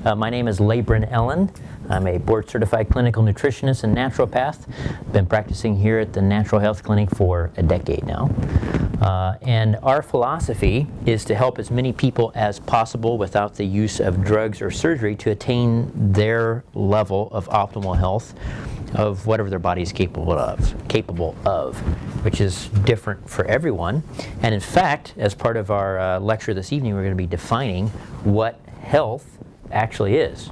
My name is Labrin Ellen. I'm a board-certified clinical nutritionist and naturopath. Been practicing here at the Natural Health Clinic for a decade now. And our philosophy is to help as many people as possible without the use of drugs or surgery to attain their level of optimal health of whatever their body is capable of, which is different for everyone. And in fact, as part of our lecture this evening, we're going to be defining what health actually is.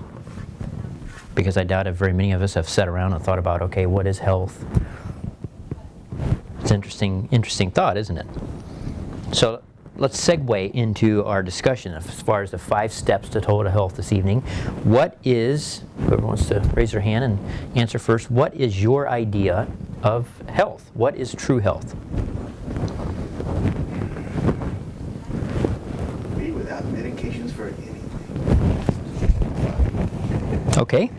Because I doubt if very many of us have sat around and thought about, okay, what is health? It's an interesting thought, isn't it? So let's segue into our discussion as far as the 5 steps to total health this evening. What is, whoever wants to raise their hand and answer first, what is your idea of health? What is true health? Be without medications for anything. Okay.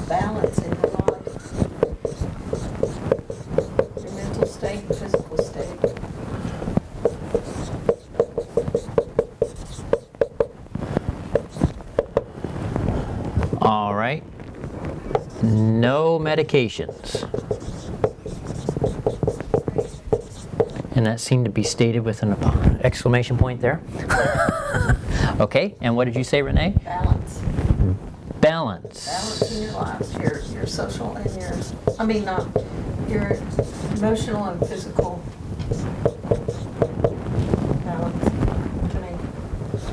Balance in your life. Your mental state, physical state. All right. No medications. And that seemed to be stated with an exclamation point there. Okay, and what did you say, Renee? Balance. Balance. Balance in your lives, your social and your emotional and physical balance. To me,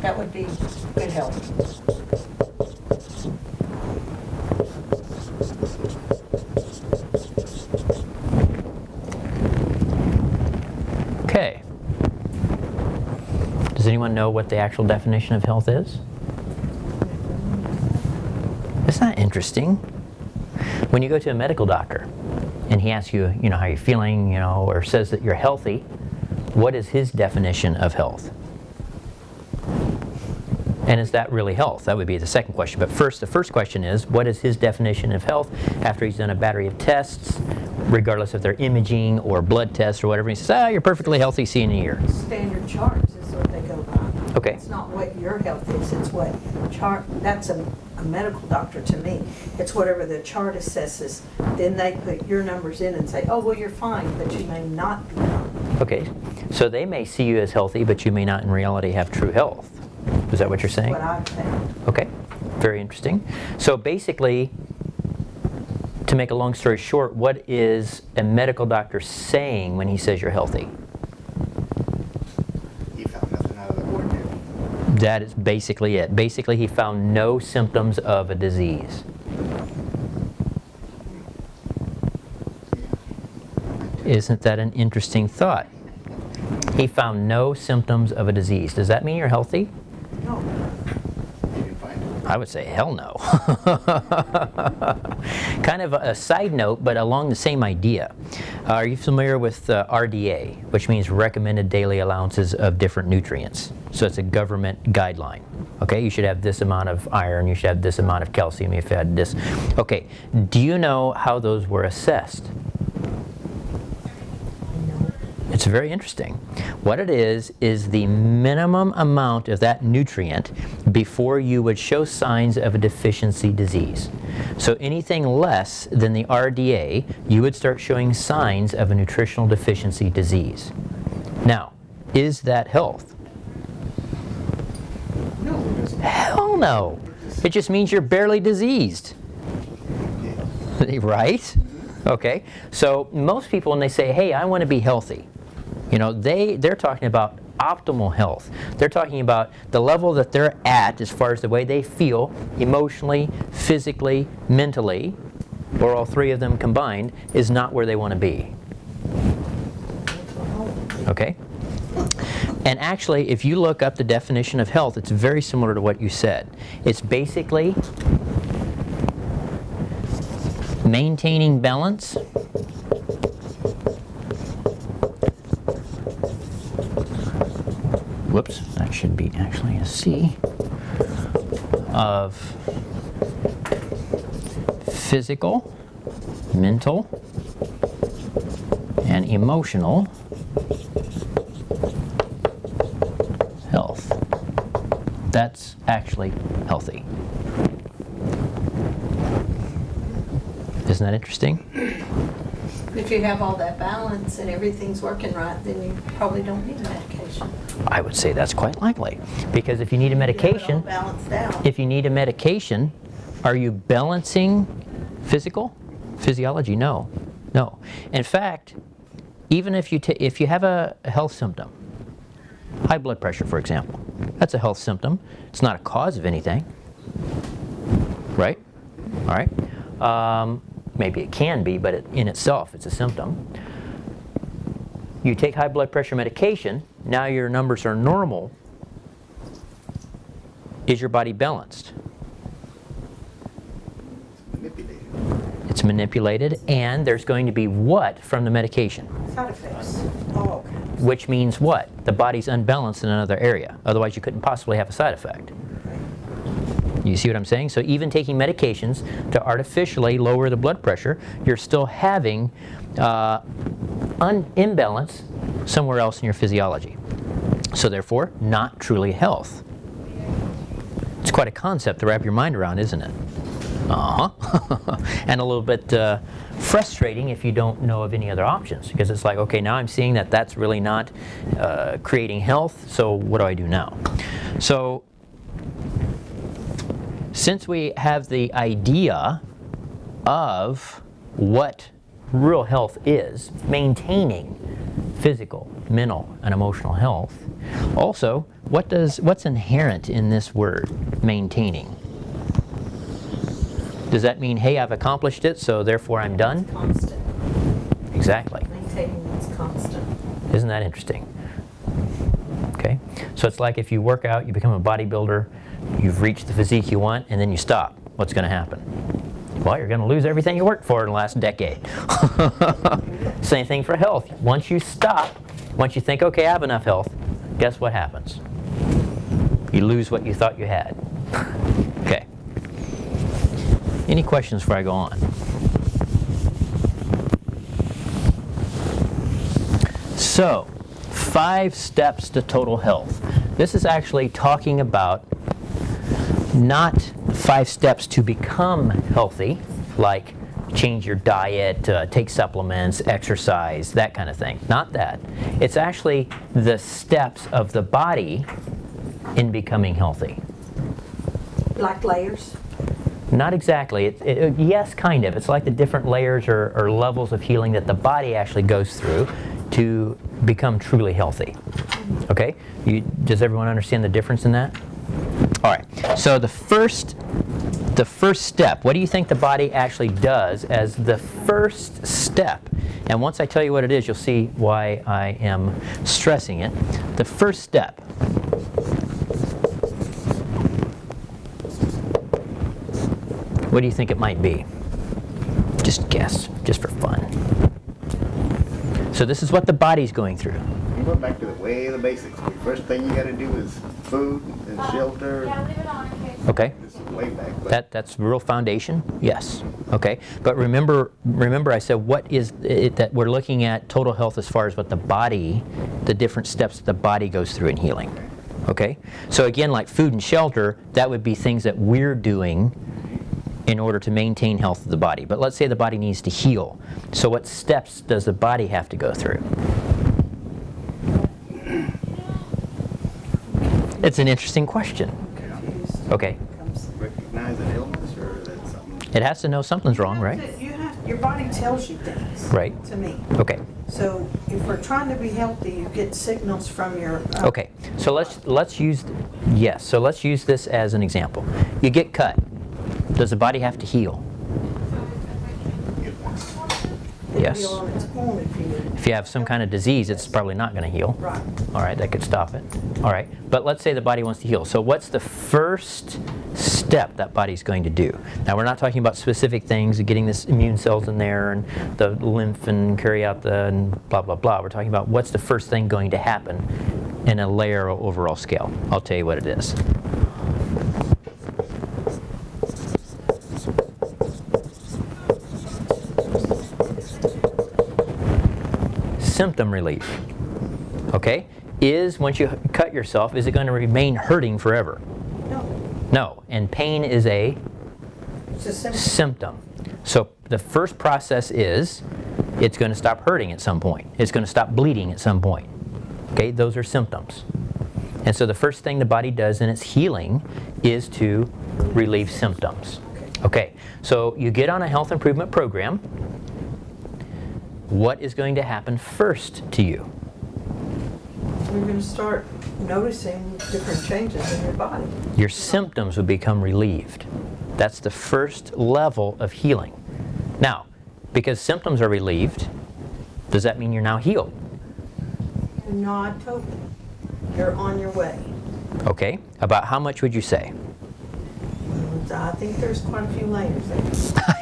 that would be good health. Okay. Does anyone know what the actual definition of health is? Isn't that interesting? When you go to a medical doctor and he asks you, how you're feeling, or says that you're healthy, what is his definition of health? And is that really health? That would be the second question. But first, the first question is, what is his definition of health after he's done a battery of tests, regardless if they're imaging or blood tests or whatever? He says, you're perfectly healthy, see you in a year. Standard charts is what they go by. Okay. It's not what your health is, it's what chart, that's a medical doctor to me. It's whatever the chart assesses. Then they put your numbers in and say, oh, well, you're fine, but you may not be fine. Okay, so they may see you as healthy, but you may not in reality have true health. Is that what you're saying? What I've found. Okay, very interesting. So basically, to make a long story short, what is a medical doctor saying when he says you're healthy? He found nothing out of the ordinary. That is basically it. Basically, he found no symptoms of a disease. Isn't that an interesting thought? He found no symptoms of a disease. Does that mean you're healthy? No. You didn't find it. I would say hell no. Kind of a side note, but along the same idea. Are you familiar with RDA, which means recommended daily allowances of different nutrients? So it's a government guideline. Okay, you should have this amount of iron, you should have this amount of calcium, if you had this. Okay, do you know how those were assessed? It's very interesting. What it is the minimum amount of that nutrient before you would show signs of a deficiency disease. So anything less than the RDA, you would start showing signs of a nutritional deficiency disease. Now, is that health? No, it doesn't. Hell no. It just means you're barely diseased. Right? Okay. So most people, when they say, hey, I want to be healthy, they're talking about optimal health. They're talking about the level that they're at as far as the way they feel emotionally, physically, mentally, or all 3 of them combined, is not where they want to be. Okay? And actually, if you look up the definition of health, it's very similar to what you said. It's basically maintaining balance whoops, that should be actually a C, of physical, mental, and emotional health. That's actually healthy. Isn't that interesting? If you have all that balance and everything's working right, then you probably don't need medication. I would say that's quite likely. Because if you need a You have it all medication, balanced out. if you need a medication, are you balancing physiology? No. No. In fact, even if you have a health symptom, high blood pressure, for example, that's a health symptom. It's not a cause of anything, right? All right. Maybe it can be, but in itself, it's a symptom. You take high blood pressure medication, now your numbers are normal. Is your body balanced? Manipulated. It's manipulated, and there's going to be what from the medication? Side effects. Oh, okay. Which means what? The body's unbalanced in another area. Otherwise, you couldn't possibly have a side effect. You see what I'm saying? So even taking medications to artificially lower the blood pressure, you're still having imbalance somewhere else in your physiology. So therefore, not truly health. It's quite a concept to wrap your mind around, isn't it? And a little bit frustrating if you don't know of any other options, because it's like, okay, now I'm seeing that that's really not creating health, so what do I do now? So since we have the idea of what real health is, maintaining physical, mental, and emotional health, also, what's inherent in this word, maintaining? Does that mean, hey, I've accomplished it, so therefore I'm done? Constant. Exactly. Maintaining what's constant. Isn't that interesting? Okay, so it's like if you work out, you become a bodybuilder, you've reached the physique you want, and then you stop. What's going to happen? Well, you're going to lose everything you worked for in the last decade. Same thing for health. Once you stop, once you think, okay, I have enough health, guess what happens? You lose what you thought you had. Okay. Any questions before I go on? So, 5 steps to total health. This is actually talking about not 5 steps to become healthy, like change your diet, take supplements, exercise, that kind of thing. Not that. It's actually the steps of the body in becoming healthy. Like layers? Not exactly. Yes, kind of. It's like the different layers or levels of healing that the body actually goes through to become truly healthy. Okay? Does everyone understand the difference in that? All right. So the first step, what do you think the body actually does as the first step? And once I tell you what it is, you'll see why I am stressing it. The first step. What do you think it might be? Just guess, just for fun. So this is what the body's going through. You go back to the basics. The first thing you got to do is food and shelter. Yeah, leave it on in case. Okay. This is way back. But That's real foundation? Yes. Okay. But remember I said what is it that we're looking at total health as far as what the body, the different steps the body goes through in healing. Okay? So again, like food and shelter, that would be things that we're doing in order to maintain health of the body. But let's say the body needs to heal. So what steps does the body have to go through? It's an interesting question. Okay. recognize an illness, or is that something? It has to know something's wrong, right? Your body tells you things. Right. To me. Okay. So if we're trying to be healthy, you get signals from your. Okay. So let's use this as an example. You get cut. Does the body have to heal? Yes. Heal on its own if you. If you have some kind of disease, it's probably not going to heal. Right. All right, that could stop it. All right, but let's say the body wants to heal. So what's the first step that body's going to do? Now, we're not talking about specific things, getting this immune cells in there and the lymph and carry out the and blah, blah, blah. We're talking about what's the first thing going to happen in a layer or overall scale. I'll tell you what it is. Symptom relief, okay, is once you cut yourself, is it going to remain hurting forever? No, and pain is a It's a symptom. symptom. So the first process is it's going to stop hurting at some point. It's going to stop bleeding at some point. Okay, those are symptoms. And so the first thing the body does in its healing is to relieve symptoms. Okay, so you get on a health improvement program. What is going to happen first to you? You're going to start noticing different changes in your body. Your symptoms will become relieved. That's the first level of healing. Now, because symptoms are relieved, does that mean you're now healed? Not totally. You're on your way. Okay, about how much would you say? I think there's quite a few layers there.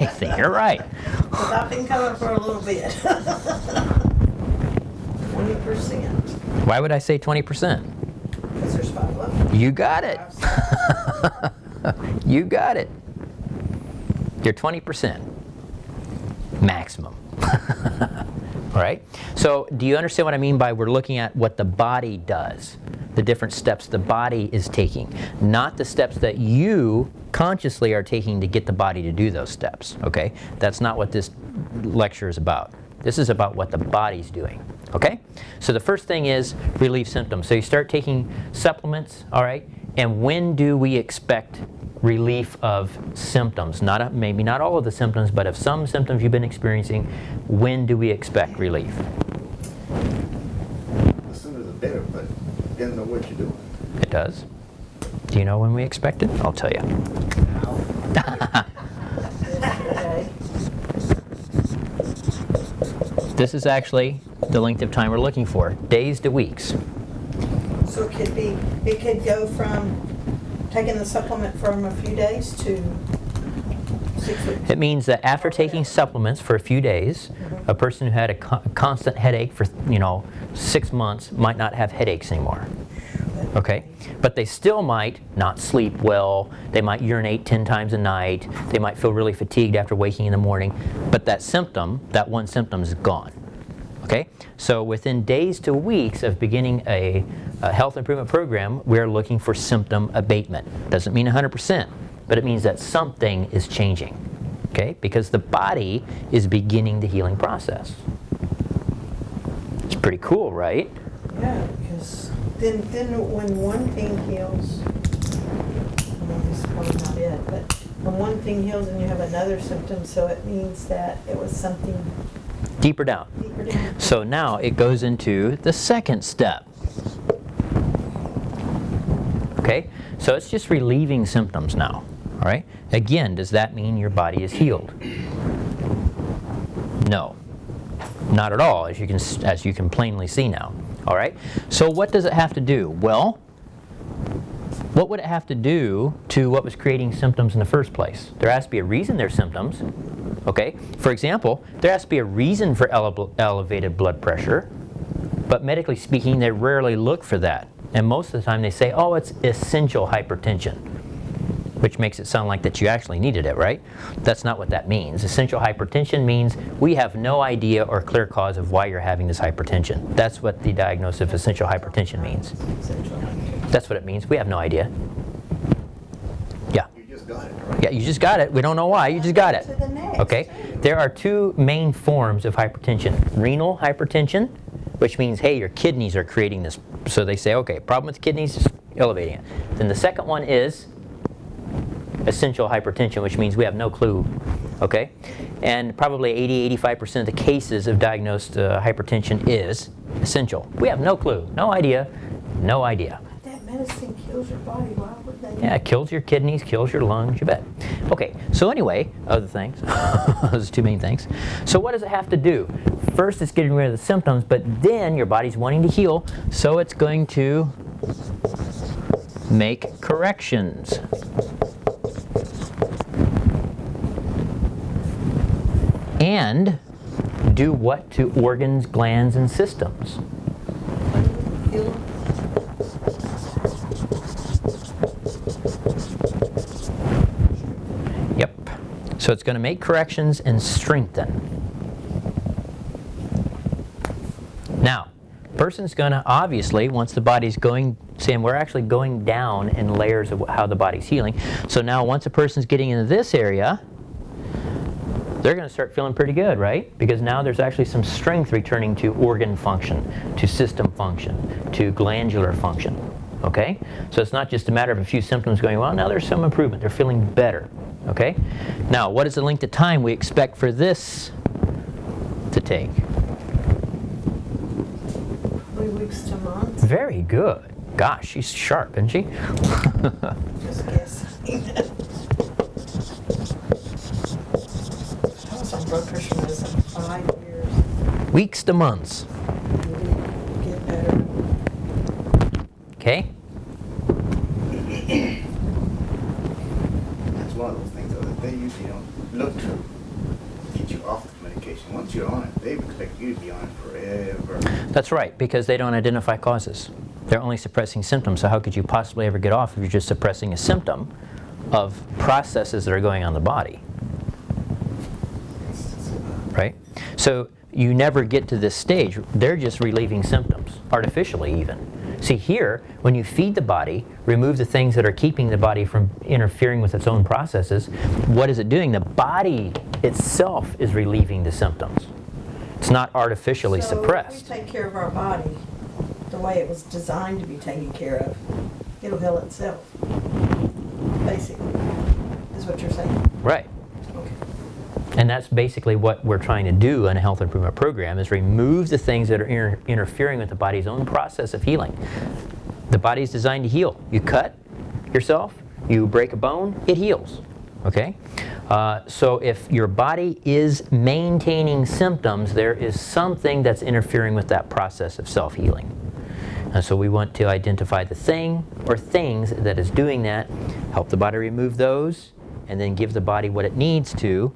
I think you're right. Because I've been coming for a little bit. 20%. Why would I say 20%? Because there's 5 levels. You got it. You got it. You're 20% maximum. All right? So do you understand what I mean by we're looking at what the body does? The different steps the body is taking, not the steps that you consciously are taking to get the body to do those steps, okay? That's not what this lecture is about. This is about what the body's doing, okay? So the first thing is relieve symptoms. So you start taking supplements, all right? And when do we expect relief of symptoms? Maybe not all of the symptoms, but of some symptoms you've been experiencing, when do we expect relief? As soon as it's better, but you don't know what you're doing. It does. Do you know when we expect it? I'll tell you. Okay. This is actually the length of time we're looking for, days to weeks. So it could go from taking the supplement from a few days to 6 weeks. It means that after taking supplements for a few days, a person who had a constant headache for 6 months might not have headaches anymore. Okay? But they still might not sleep well, they might urinate 10 times a night, they might feel really fatigued after waking in the morning, but that one symptom is gone. Okay? So within days to weeks of beginning a health improvement program, we're looking for symptom abatement. Doesn't mean 100%, but it means that something is changing. Okay? Because the body is beginning the healing process. It's pretty cool, right? Yeah, because then when one thing heals, well, this is probably not it, but when one thing heals and you have another symptom, so it means that it was something Deeper down. deeper down. So now it goes into the second step. Okay? So it's just relieving symptoms now. All right? Again, does that mean your body is healed? No. Not at all, as you can plainly see now. All right? So what does it have to do? Well, what would it have to do to what was creating symptoms in the first place? There has to be a reason there's symptoms. Okay? For example, there has to be a reason for elevated blood pressure, but medically speaking, they rarely look for that. And most of the time they say, oh, it's essential hypertension, which makes it sound like that you actually needed it, right? That's not what that means. Essential hypertension means we have no idea or clear cause of why you're having this hypertension. That's what the diagnosis of essential hypertension means. That's what it means. We have no idea. Yeah. You just got it, right? Yeah, you just got it. We don't know why. You just got it. To the next. Okay? There are two main forms of hypertension. Renal hypertension, which means, hey, your kidneys are creating this. So they say, okay, problem with the kidneys is elevating it. Then the second one is essential hypertension, which means we have no clue. Okay? And probably 80-85% of the cases of diagnosed hypertension is essential. We have no clue. No idea. No idea. That medicine kills your body. Why would they? Yeah, it kills your kidneys, kills your lungs, you bet. Okay, so anyway, other things. Those are two main things. So what does it have to do? First, it's getting rid of the symptoms, but then your body's wanting to heal, so it's going to make corrections. And do what to organs, glands, and systems? Heal. Yep. So it's going to make corrections and strengthen. Now, person's going to, obviously, once the body's going, Sam, we're actually going down in layers of how the body's healing. So now once a person's getting into this area, they're going to start feeling pretty good, right? Because now there's actually some strength returning to organ function, to system function, to glandular function, okay? So it's not just a matter of a few symptoms going on. Now there's some improvement. They're feeling better, okay? Now, what is the length of time we expect for this to take? 3 weeks to months. Very good. Gosh, she's sharp, isn't she? Just guessing. I was on blood pressure medicine 5 years. Weeks to months. Maybe get better. Okay? That's one of those things, though, that they usually don't look to get you off the medication. Once you're on it, they expect you to be on it forever. That's right, because they don't identify causes. They're only suppressing symptoms, so how could you possibly ever get off if you're just suppressing a symptom of processes that are going on in the body? Right? So you never get to this stage. They're just relieving symptoms, artificially even. See here, when you feed the body, remove the things that are keeping the body from interfering with its own processes, what is it doing? The body itself is relieving the symptoms. It's not artificially suppressed. So if we take care of our body the way it was designed to be taken care of, it'll heal itself. Basically, is what you're saying. Right. Okay. And that's basically what we're trying to do in a health improvement program, is remove the things that are interfering with the body's own process of healing. The body's designed to heal. You cut yourself, you break a bone, it heals. Okay? So if your body is maintaining symptoms, there is something that's interfering with that process of self-healing. And so we want to identify the thing or things that is doing that, help the body remove those, and then give the body what it needs to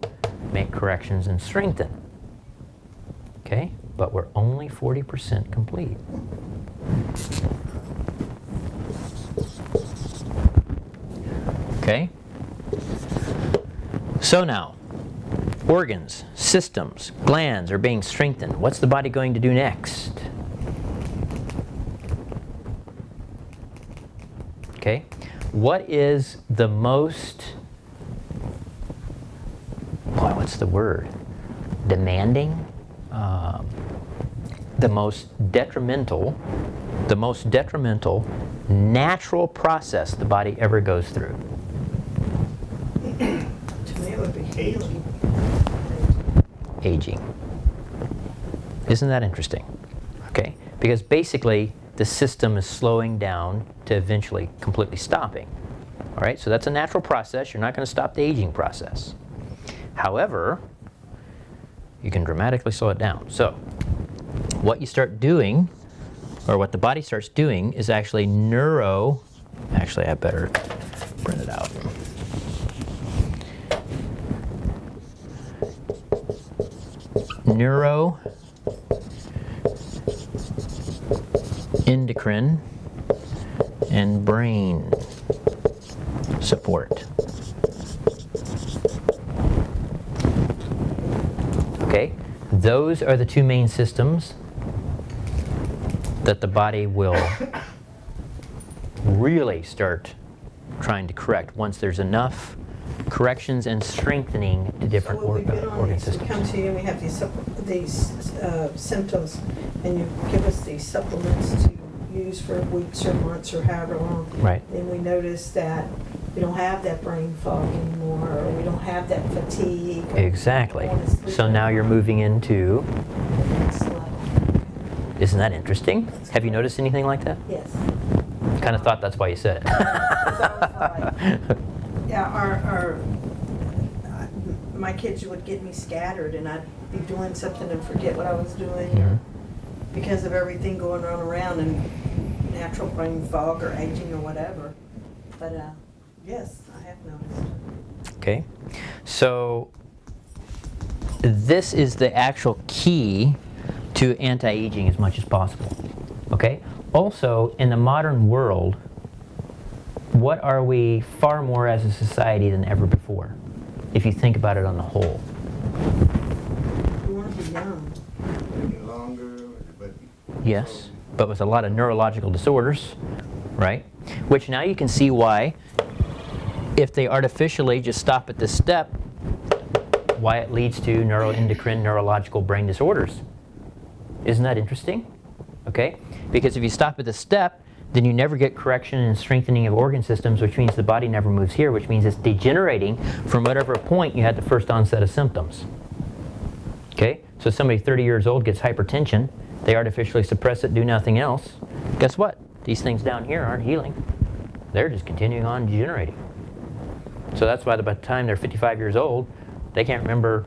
make corrections and strengthen. Okay? But we're only 40% complete. Okay? So now, organs, systems, glands are being strengthened. What's the body going to do next? Okay? What is the most, boy, what's the word? Demanding? The most detrimental natural process the body ever goes through? To me, it would be healing. Aging. Isn't that interesting? Okay, because basically the system is slowing down to eventually completely stopping. All right, so that's a natural process. You're not going to stop the aging process. However, you can dramatically slow it down. So what you start doing, or what the body starts doing, is actually actually I better print it out. Neuroendocrine and brain support. Okay, those are the two main systems that the body will really start trying to correct once there's enough corrections and strengthening to different So what we've been on organ is we systems. come to you and we have these symptoms, and you give us these supplements to use for weeks or months or however long. Right. Then we notice that we don't have that brain fog anymore, or we don't have that fatigue. or Exactly. wanna sleep So now you're moving into, the next level. isn't that interesting? Have you noticed anything like that? Yes. Kind of thought that's why you said it. 'Cause I was like, yeah, my kids would get me scattered, and I'd be doing something and forget what I was doing Mhm. because of everything going on around and natural brain fog or aging or whatever. But yes, I have noticed. Okay, so this is the actual key to anti-aging as much as possible. Okay, also in the modern world, what are we far more as a society than ever before, if you think about it on the whole? We want to be young. Living longer, but Yes. but with a lot of neurological disorders, right? Which now you can see why, if they artificially just stop at this step, why it leads to neuroendocrine neurological brain disorders. Isn't that interesting? Okay? Because if you stop at this step, then you never get correction and strengthening of organ systems, which means the body never moves here, which means it's degenerating from whatever point you had the first onset of symptoms. Okay? So somebody 30 years old gets hypertension, they artificially suppress it, do nothing else. Guess what? These things down here aren't healing. They're just continuing on degenerating. So that's why by the time they're 55 years old, they can't remember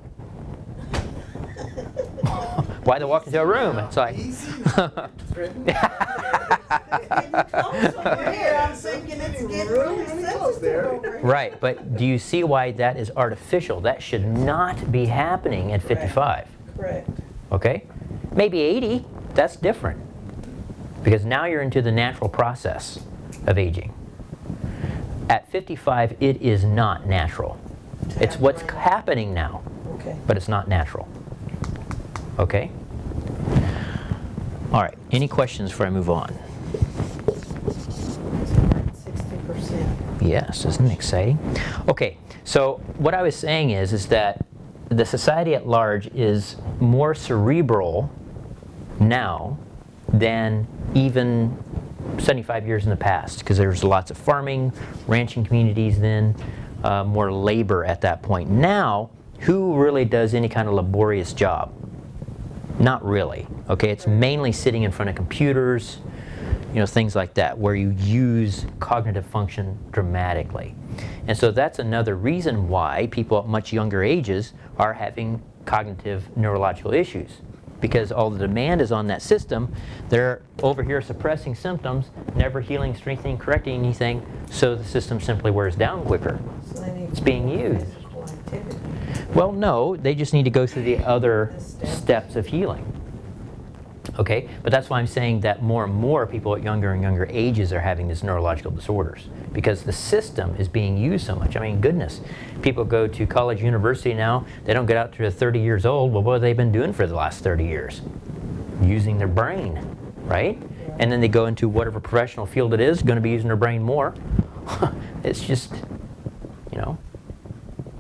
why they walked into a room. It's like, right, but do you see why that is artificial? That should not be happening at 55. Correct. Okay? Maybe 80, that's different. Because now you're into the natural process of aging. At 55, it is not natural. It's what's happening now, Okay. but it's not natural. Okay? All right, any questions before I move on? 60%. Yes, isn't it exciting? Okay, so what I was saying is that the society at large is more cerebral now than even 75 years in the past, because there's lots of farming, ranching communities then, more labor at that point. Now, who really does any kind of laborious job? Not really, okay? It's mainly sitting in front of computers, you know, things like that, where you use cognitive function dramatically. And so that's another reason why people at much younger ages are having cognitive neurological issues. Because all the demand is on that system, they're over here suppressing symptoms, never healing, strengthening, correcting anything, so the system simply wears down quicker. So they need It's being used. physical activity. Well, no, they just need to go through the other steps of healing. Okay, but that's why I'm saying that more and more people at younger and younger ages are having these neurological disorders, because the system is being used so much. I mean, goodness, people go to college, university now, they don't get out to they're 30 years old. Well, what have they been doing for the last 30 years? Using their brain, right? And then they go into whatever professional field it is, going to be using their brain more. It's just, you know.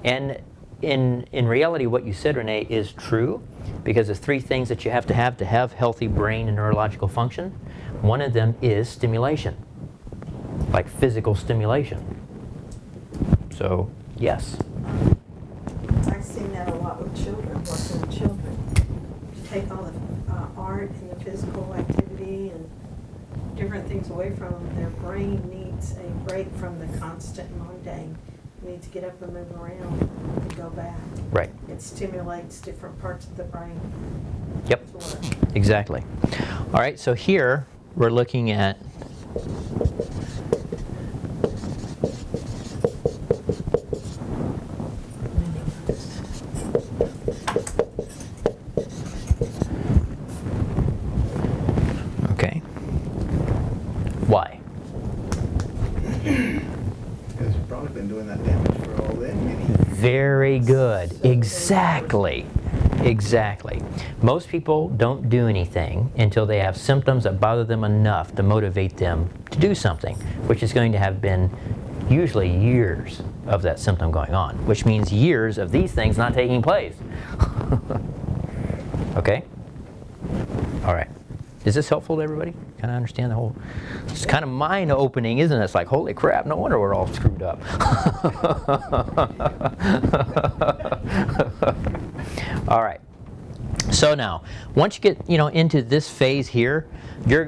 And in reality, what you said, Renee, is true, because the three things that you have to have healthy brain and neurological function. One of them is stimulation, like physical stimulation. So, yes. I've seen that a lot with children, working with children. You take all the art and the physical activity and different things away from them, their brain needs a break from the constant mundane. You need to get up and move around and go back. Right. It stimulates different parts of the brain. Yep. to work. Exactly. All right, so here we're looking at okay. Why? Because you've probably been doing that damage for all them many. Very good. Exactly. Exactly. Most people don't do anything until they have symptoms that bother them enough to motivate them to do something, which is going to have been usually years of that symptom going on, which means years of these things not taking place. Okay? All right. Is this helpful to everybody? Kind of understand the whole... It's kind of mind-opening, isn't it? It's like, holy crap, no wonder we're all screwed up. All right. So now, once you get into this phase here, you're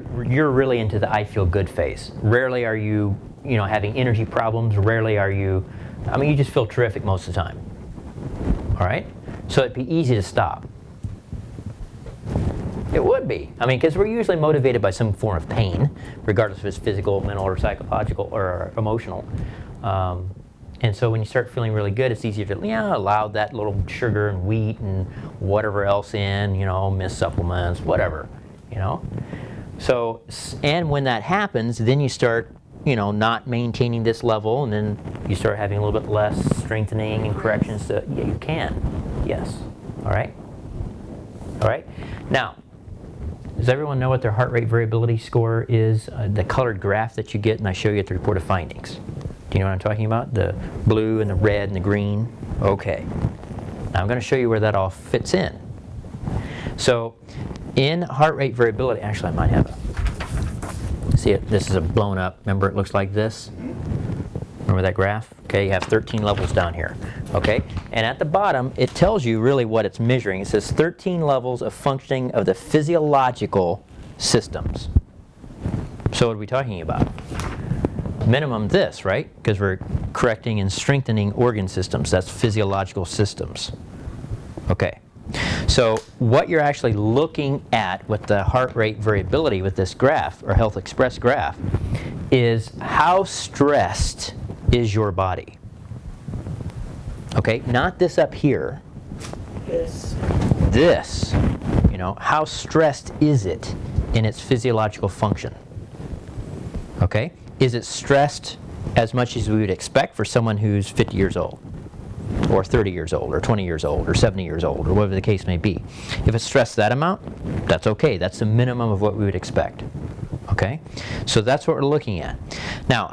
really into the I feel good phase. Rarely are you having energy problems. Rarely are you... I mean, you just feel terrific most of the time. All right? So it'd be easy to stop. It would be. I mean, because we're usually motivated by some form of pain, regardless if it's physical, mental, or psychological, or emotional. And so when you start feeling really good, it's easier to allow that little sugar and wheat and whatever else in, mist supplements, whatever, So, and when that happens, then you start, not maintaining this level, and then you start having a little bit less strengthening and corrections. Yeah, you can. Yes. All right. All right. Now, Does everyone know what their heart rate variability score is? The colored graph that you get and I show you at the report of findings. Do you know what I'm talking about? The blue and the red and the green? Okay. Now I'm going to show you where that all fits in. So in heart rate variability, actually I might have a, see it, this is a blown up, remember it looks like this? Remember that graph? Okay, you have 13 levels down here. Okay, and at the bottom it tells you really what it's measuring. It says 13 levels of functioning of the physiological systems. So what are we talking about? Minimum this, right? Because we're correcting and strengthening organ systems. That's physiological systems. Okay. So what you're actually looking at with the heart rate variability with this graph, or Health Express graph, is how stressed is your body. Okay, not this up here. This, you know, how stressed is it in its physiological function? Okay, is it stressed as much as we would expect for someone who's 50 years old? Or 30 years old, or 20 years old, or 70 years old, or whatever the case may be. If it's stressed that amount, that's okay. That's the minimum of what we would expect. Okay? So that's what we're looking at. Now,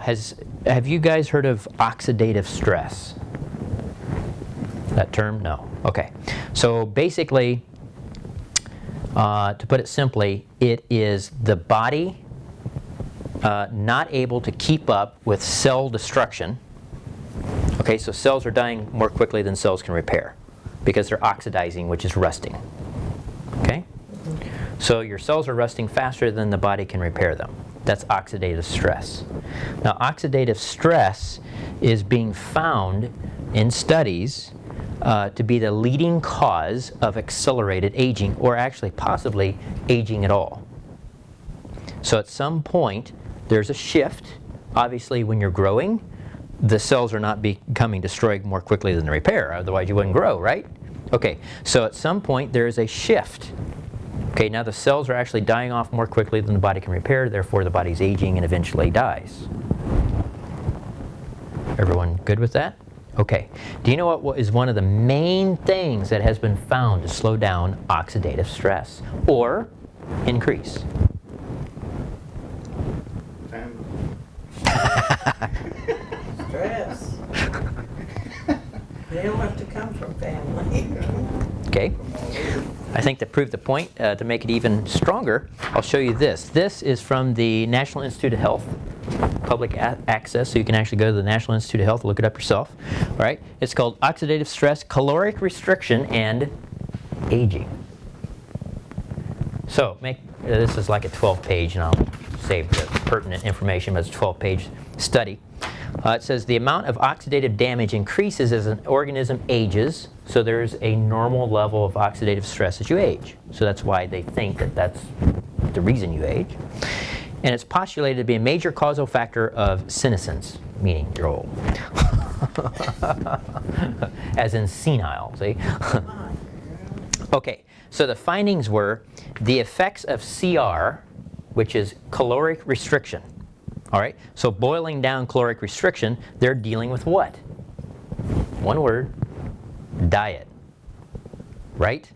have you guys heard of oxidative stress? That term? No. Okay. So basically, to put it simply, it is the body not able to keep up with cell destruction. Okay, so cells are dying more quickly than cells can repair because they're oxidizing, which is rusting. Okay? So your cells are rusting faster than the body can repair them. That's oxidative stress. Now, oxidative stress is being found in studies to be the leading cause of accelerated aging, or actually possibly aging at all. So at some point, there's a shift. Obviously, when you're growing, the cells are not becoming destroyed more quickly than the repair, otherwise you wouldn't grow, right? Okay, so at some point there is a shift. Okay, now the cells are actually dying off more quickly than the body can repair, therefore the body's aging and eventually dies. Everyone good with that? Okay, do you know what is one of the main things that has been found to slow down oxidative stress or increase? Stress. They don't have to come from family. Okay. I think to prove the point, to make it even stronger, I'll show you this. This is from the National Institute of Health, public access, so you can actually go to the National Institute of Health, look it up yourself. All right. It's called Oxidative Stress, Caloric Restriction, and Aging. So this is like a 12-page, and I'll save the pertinent information, but it's a 12-page study. It says the amount of oxidative damage increases as an organism ages, so there's a normal level of oxidative stress as you age. So that's why they think that that's the reason you age. And it's postulated to be a major causal factor of senescence, meaning you're old. As in senile, see? Okay, so the findings were the effects of CR, which is caloric restriction. All right, so boiling down caloric restriction, they're dealing with what? One word, diet, right?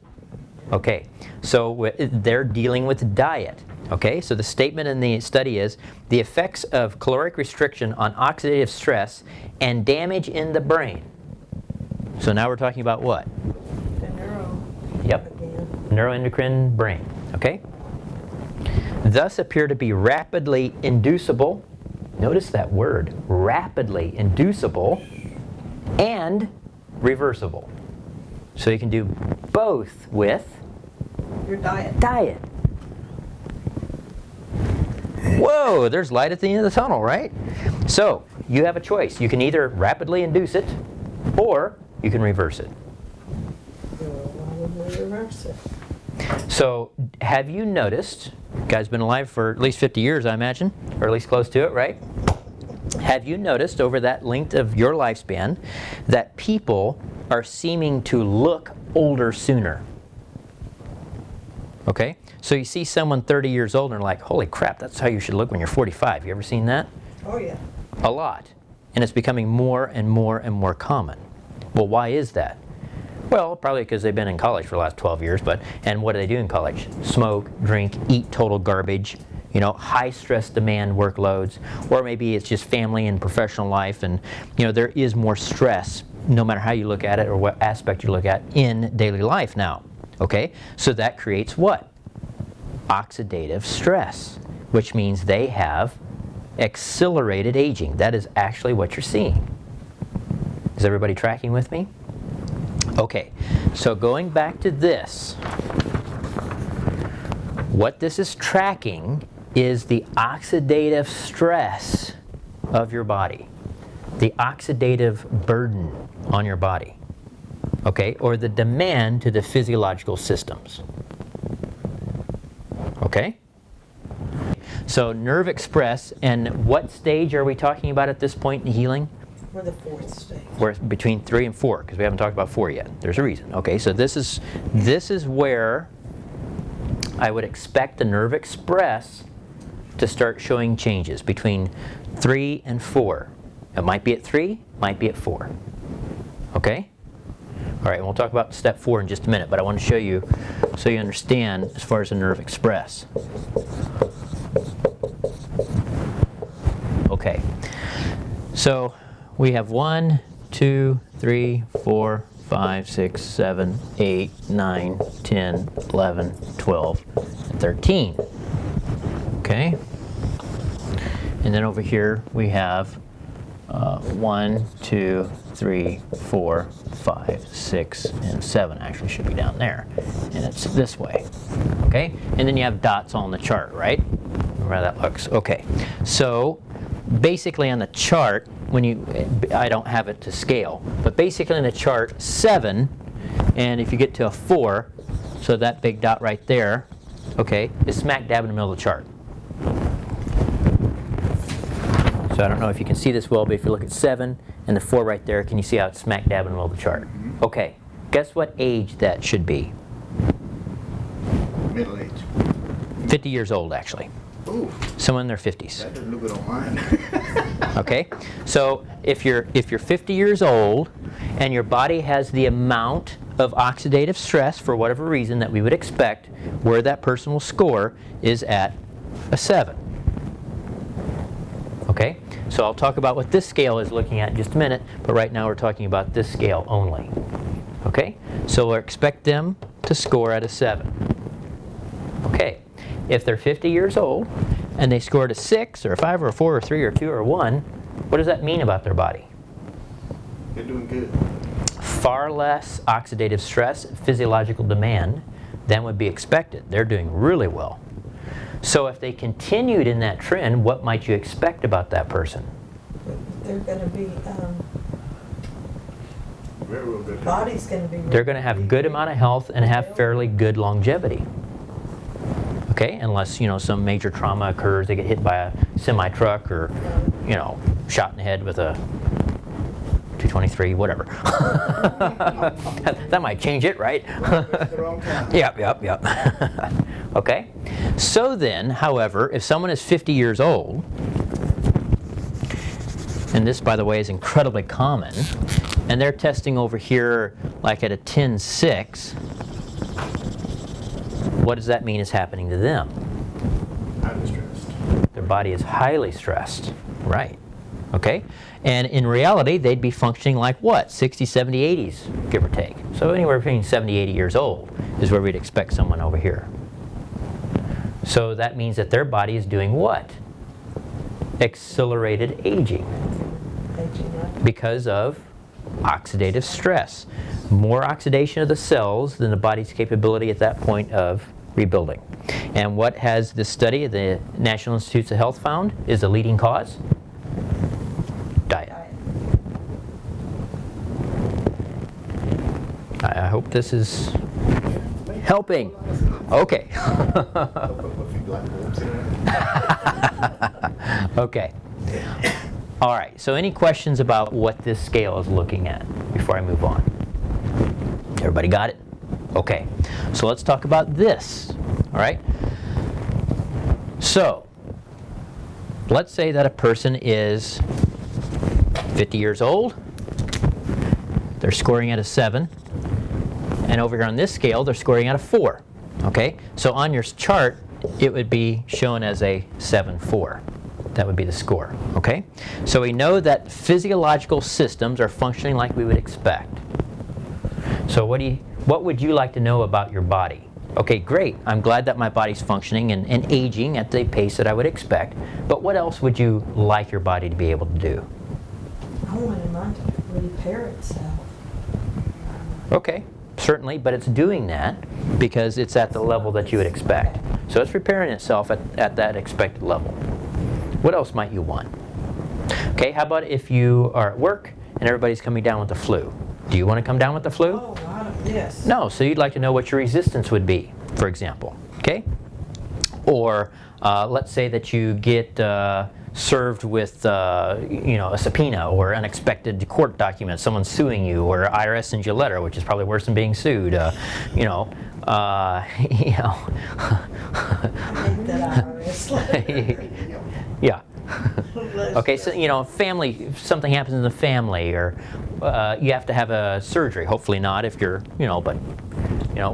Okay, so they're dealing with diet. Okay, so the statement in the study is the effects of caloric restriction on oxidative stress and damage in the brain. So now we're talking about what? The neuro. Yep, neuroendocrine brain, okay? Thus appear to be rapidly inducible, notice that word, rapidly inducible, and reversible. So you can do both with Your diet. Whoa, there's light at the end of the tunnel, right? So you have a choice. You can either rapidly induce it, or you can reverse it. Why would we reverse it? So have you noticed, you guys been alive for at least 50 years, I imagine, or at least close to it, right? Have you noticed over that length of your lifespan that people are seeming to look older sooner? Okay, so you see someone 30 years old and they're like, holy crap, that's how you should look when you're 45. You ever seen that? Oh yeah. A lot. And it's becoming more and more and more common. Well, why is that? Well, probably because they've been in college for the last 12 years, and what do they do in college? Smoke, drink, eat total garbage, you know, high stress demand workloads, or maybe it's just family and professional life, and you know, there is more stress no matter how you look at it or what aspect you look at in daily life now. Okay, so that creates what? Oxidative stress, which means they have accelerated aging. That is actually what you're seeing. Is everybody tracking with me? Okay, so going back to this, what this is tracking is the oxidative stress of your body, the oxidative burden on your body, okay, or the demand to the physiological systems. Okay? So nerve express, and what stage are we talking about at this point in healing? We're the 4th stage. We're between 3 and 4, because we haven't talked about 4 yet. There's a reason. Okay, so this is where I would expect the nerve express to start showing changes between 3 and 4. It might be at 3, might be at 4. Okay? All right, we'll talk about step 4 in just a minute, but I want to show you so you understand as far as the nerve express. Okay, so we have 1, 2, 3, 4, 5, 6, 7, 8, 9, 10, 11, 12, and 13. Okay, and then over here we have 1, 2, 3, 4, 5, 6, and 7 actually should be down there, and it's this way. Okay, and then you have dots on the chart, right? Remember how that looks? Okay, so basically on the chart, I don't have it to scale, but basically in the chart 7, and if you get to a 4, so that big dot right there, okay, is smack dab in the middle of the chart. So I don't know if you can see this well, but if you look at 7 and the 4 right there, can you see how it's smack dab in the middle of the chart? Okay, guess what age that should be? Middle age. 50 years old, actually. Ooh, Someone in their 50s. that doesn't look good on mine. Okay, so if you're 50 years old and your body has the amount of oxidative stress for whatever reason that we would expect, where that person will score is at a 7. Okay, so I'll talk about what this scale is looking at in just a minute, but right now we're talking about this scale only. Okay, so we'll expect them to score at a 7. Okay, if they're 50 years old and they scored a 6 or a 5 or a 4 or a 3 or a 2 or a 1, what does that mean about their body? They're doing good. Far less oxidative stress, physiological demand than would be expected. They're doing really well. So if they continued in that trend, what might you expect about that person? They're going to be, Real good. body's going to be. They're going to have good amount of health and have fairly good longevity. Okay, unless, you know, some major trauma occurs, they get hit by a semi-truck or, you know, shot in the head with a 223, whatever. That might change it, right? That's the wrong time. Yep. Okay, so then, however, if someone is 50 years old, and this, by the way, is incredibly common, and they're testing over here like at a 10-6, what does that mean is happening to them? I'm stressed. Their body is highly stressed, right? Okay, and in reality, they'd be functioning like what? 60, 70, 80s, give or take. So anywhere between 70, 80 years old is where we'd expect someone over here. So that means that their body is doing what? Accelerated aging because of oxidative stress. More oxidation of the cells than the body's capability at that point of rebuilding. And what has this study of the National Institutes of Health found is the leading cause? Diet. I hope this is helping. Okay. Okay. All right, so any questions about what this scale is looking at before I move on? Everybody got it? Okay, so let's talk about this, all right? So, let's say that a person is 50 years old, they're scoring at a 7, And over here on this scale, they're scoring out of 4. Okay? So on your chart, it would be shown as a 7-4. That would be the score. Okay? So we know that physiological systems are functioning like we would expect. So what would you like to know about your body? Okay, great. I'm glad that my body's functioning and aging at the pace that I would expect. But what else would you like your body to be able to do? I wanted mine to repair itself. Okay, certainly, but it's doing that because it's at the level that you would expect. So it's repairing itself at that expected level. What else might you want? Okay, how about if you are at work and everybody's coming down with the flu? Do you want to come down with the flu? Oh, yes. No, so you'd like to know what your resistance would be, for example, okay? Or let's say that you get served with, a subpoena or unexpected court document, someone's suing you, or IRS sends you a letter, which is probably worse than being sued. I hate that IRS letter. Yeah. Okay, so family, if something happens in the family, or you have to have a surgery. Hopefully not, if you're, but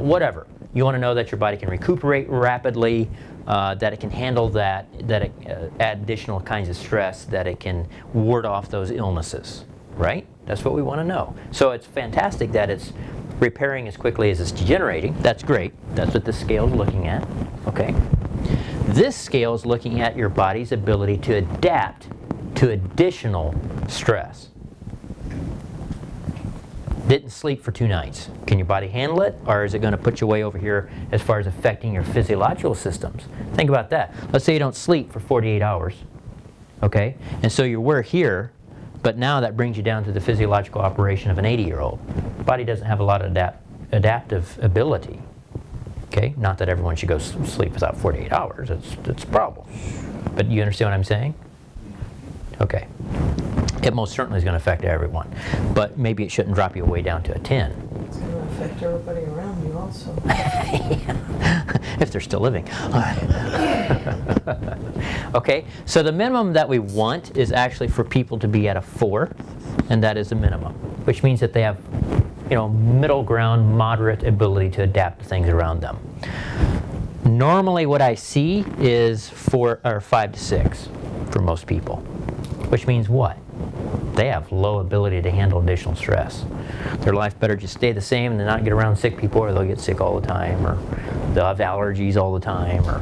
whatever. You want to know that your body can recuperate rapidly, that it can handle that it add additional kinds of stress, that it can ward off those illnesses, right? That's what we want to know. So it's fantastic that it's repairing as quickly as it's degenerating. That's great. That's what this scale is looking at. Okay. This scale is looking at your body's ability to adapt to additional stress. Didn't sleep for 2 nights. Can your body handle it, or is it going to put you way over here as far as affecting your physiological systems? Think about that. Let's say you don't sleep for 48 hours, okay? And so you were here, but now that brings you down to the physiological operation of an 80-year-old. The body doesn't have a lot of adaptive ability. Okay, not that everyone should go sleep without 48 hours. It's a problem. But you understand what I'm saying? Okay. It most certainly is going to affect everyone. But maybe it shouldn't drop you way down to a 10. It's going to affect everybody around you also. If they're still living. Okay, so the minimum that we want is actually for people to be at a 4, and that is the minimum, which means that they have middle ground, moderate ability to adapt to things around them. Normally what I see is 4 or 5 to 6 for most people, which means what? They have low ability to handle additional stress. Their life better just stay the same and not get around sick people, or they'll get sick all the time, or they'll have allergies all the time, or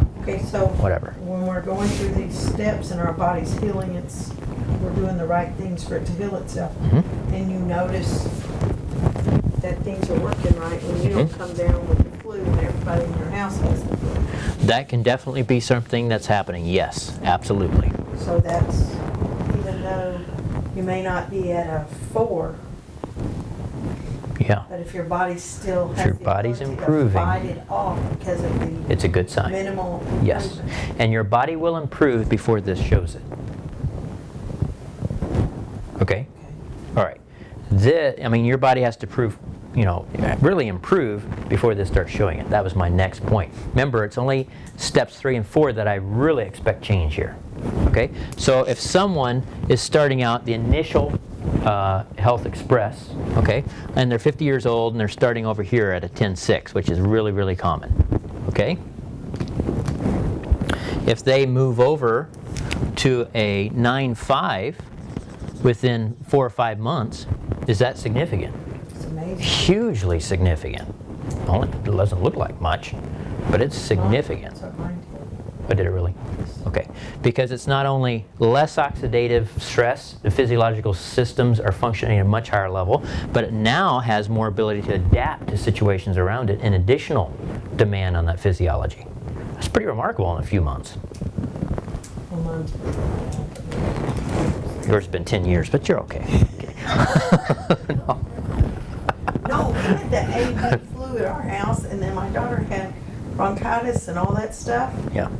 whatever. When we're going through these steps and our body's healing, we're doing the right things for it to heal itself. Mm-hmm. And you notice that things are working right when you don't come down with the flu and everybody in your house has the flu. That can definitely be something that's happening, yes, absolutely. So that's, even though you may not be at a 4, yeah, but if your body still has your body's ability improving, to fight it off because of the it's a good sign. Minimal improvement. Yes, and your body will improve before this shows it. Okay? All right. Your body has to prove, really improve before this starts showing it. That was my next point. Remember, it's only steps 3 and 4 that I really expect change here. Okay? So if someone is starting out the initial Health Express, okay, and they're 50 years old and they're starting over here at a 10.6, which is really, really common. Okay? If they move over to a 9.5 within 4 or 5 months, is that significant? It's amazing. Hugely significant. Only it doesn't look like much, but it's significant. That's what mine did. Oh, did it really? Okay. Because it's not only less oxidative stress, the physiological systems are functioning at a much higher level, but it now has more ability to adapt to situations around it and additional demand on that physiology. That's pretty remarkable in a few months. Well, mine's pretty bad. Yours has been 10 years, but you're okay. No, we had the AV flu at our house, and then my daughter had bronchitis and all that stuff. Yeah.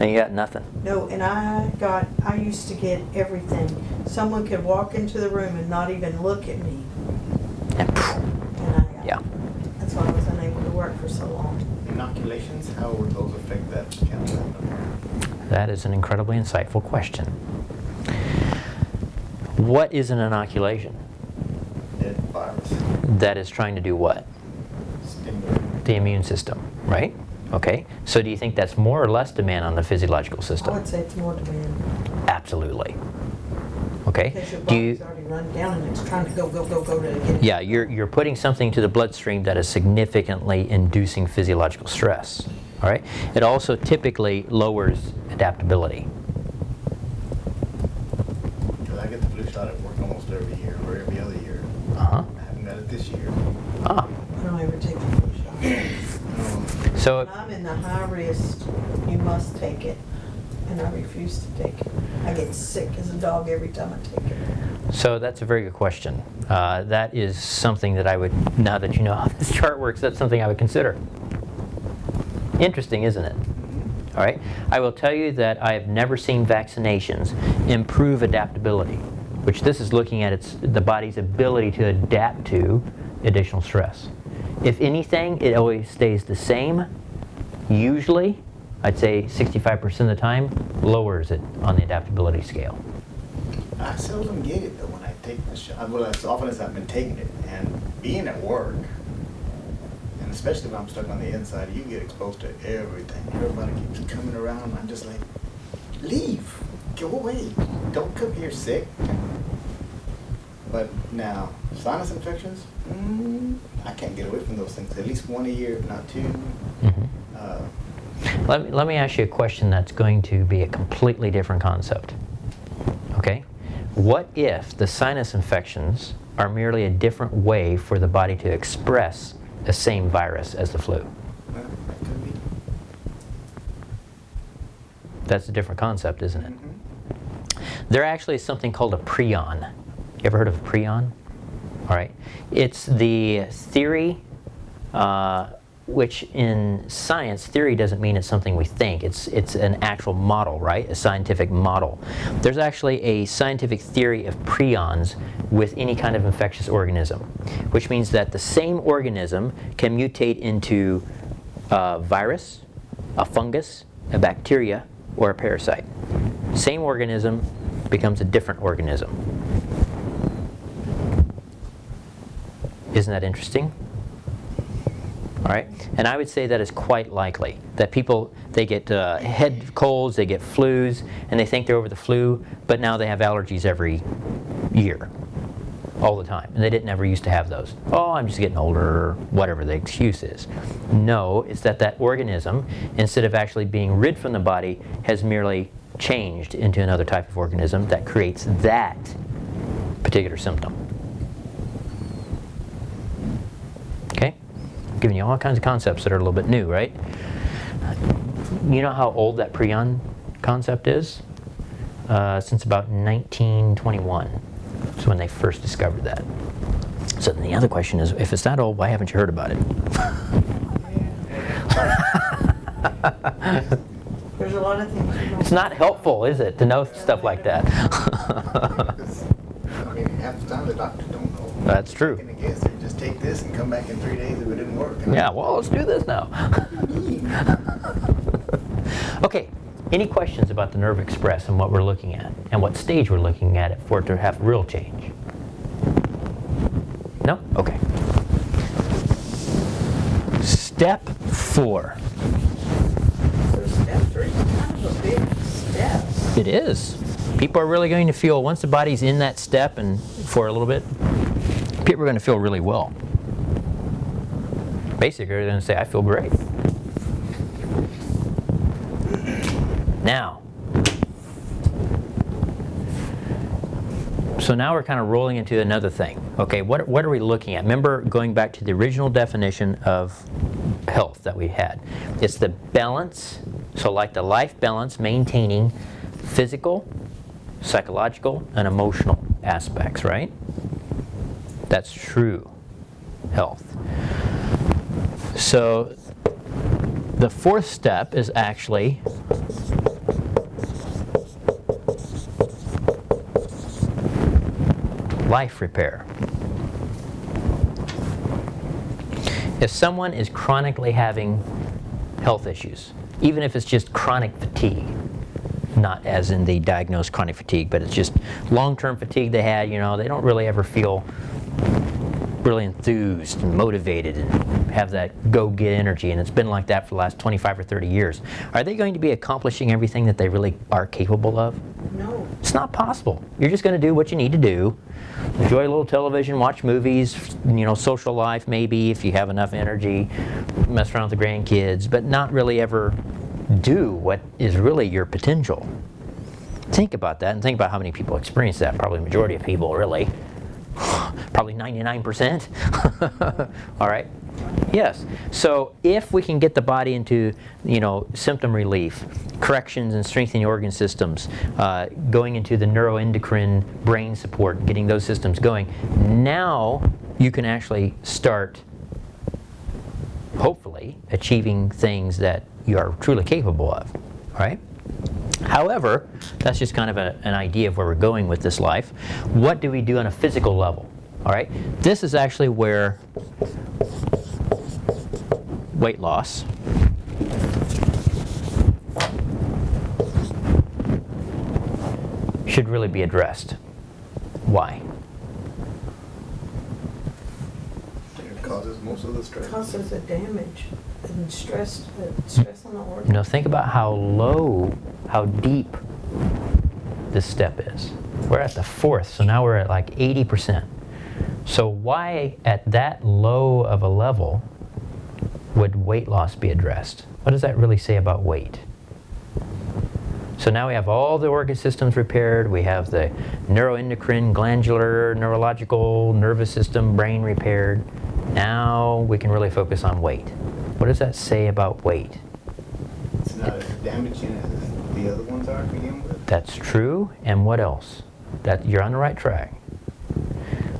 And you got nothing. No, and I used to get everything. Someone could walk into the room and not even look at me. And yeah. That's why I was unable to work for so long. Inoculations, how would those affect that cancer? That is an incredibly insightful question. What is an inoculation? That virus. That is trying to do what? the immune system, right? Okay, so do you think that's more or less demand on the physiological I system? would say it's more demand. Absolutely. Okay. Because your Do you? body's already run down and it's trying to go to get it. Yeah, you're putting something to the bloodstream that is significantly inducing physiological stress. All right. It also typically lowers adaptability. Because I get the flu shot at work almost every year or every other year. Uh-huh. I haven't got it this year. Ah. I don't ever take the flu shot. So When I'm in the high risk, you must take it, and I refuse to take it. I get sick as a dog every time I take it. So that's a very good question. That is something that I would, now that you know how this chart works, that's something I would consider. Interesting, isn't it? All right. I will tell you that I have never seen vaccinations improve adaptability, which this is looking at the body's ability to adapt to additional stress. If anything, it always stays the same. Usually, I'd say 65% of the time, lowers it on the adaptability scale. I seldom get it though when I take the shot. Well, as often as I've been taking it, and being at work, and especially when I'm stuck on the inside, you get exposed to everything. Everybody keeps coming around, and I'm just like, leave, go away, don't come here sick. But now, sinus infections, I can't get away from those things. At least one a year, if not two. Mm-hmm. Let me ask you a question that's going to be a completely different concept. Okay? What if the sinus infections are merely a different way for the body to express the same virus as the flu? Well, that could be. That's a different concept, isn't it? Mm-hmm. There actually is something called a prion. You ever heard of a prion? All right. It's the theory, which in science, theory doesn't mean it's something we think. It's an actual model, right? A scientific model. There's actually a scientific theory of prions with any kind of infectious organism, which means that the same organism can mutate into a virus, a fungus, a bacteria, or a parasite. Same organism becomes a different organism. Isn't that interesting? All right, and I would say that is quite likely that people, they get head colds, they get flus, and they think they're over the flu, but now they have allergies every year, all the time, and they didn't ever used to have those. Oh, I'm just getting older, or whatever the excuse is. No, it's that organism, instead of actually being rid from the body, has merely changed into another type of organism that creates that particular symptom. Okay? Giving you all kinds of concepts that are a little bit new, right? You know how old that prion concept is? Since about 1921. That's when they first discovered that. So then the other question is, if it's that old, why haven't you heard about it? There's a lot of things you don't. It's not helpful, is it, to know stuff like that? I mean, half the time the doctors don't know. That's true. And I guess they just take this and come back in 3 days if it didn't work. Yeah, well, let's do this now. Okay, any questions about the Nerve Express and what we're looking at, and what stage we're looking at it for it to have real change? No? Okay. Step 4. So step 3 is kind of a big step. It is. People are really going to feel, once the body's in that step and for a little bit, people are going to feel really well. Basically, they're going to say, I feel great. Now, so now we're kind of rolling into another thing. Okay, what are we looking at? Remember, going back to the original definition of health that we had. It's the balance, so like the life balance, maintaining physical, psychological, and emotional aspects, right? That's true health. So the 4th step is actually life repair. If someone is chronically having health issues, even if it's just chronic fatigue, not as in the diagnosed chronic fatigue, but it's just long-term fatigue they had, you know, they don't really ever feel really enthused and motivated and have that go-get energy, and it's been like that for the last 25 or 30 years. Are they going to be accomplishing everything that they really are capable of? No. It's not possible. You're just going to do what you need to do. Enjoy a little television, watch movies, social life maybe if you have enough energy, mess around with the grandkids, but not really ever do what is really your potential. Think about that and think about how many people experience that. Probably the majority of people, really. Probably 99%. All right? Yes. So if we can get the body into, symptom relief, corrections and strengthening organ systems, going into the neuroendocrine brain support, getting those systems going, now you can actually start, hopefully, achieving things that you are truly capable of. All right? However, that's just kind of an idea of where we're going with this life. What do we do on a physical level? All right? This is actually where weight loss should really be addressed. Why? It causes most of the stress. Causes the damage and stress on the organ. Think about how deep this step is. We're at the 4th, so now we're at like 80%. So why at that low of a level would weight loss be addressed? What does that really say about weight? So now we have all the organ systems repaired, we have the neuroendocrine, glandular, neurological, nervous system, brain repaired. Now we can really focus on weight. What does that say about weight? It's not as damaging as the other ones are to begin with. That's true, and what else? That you're on the right track.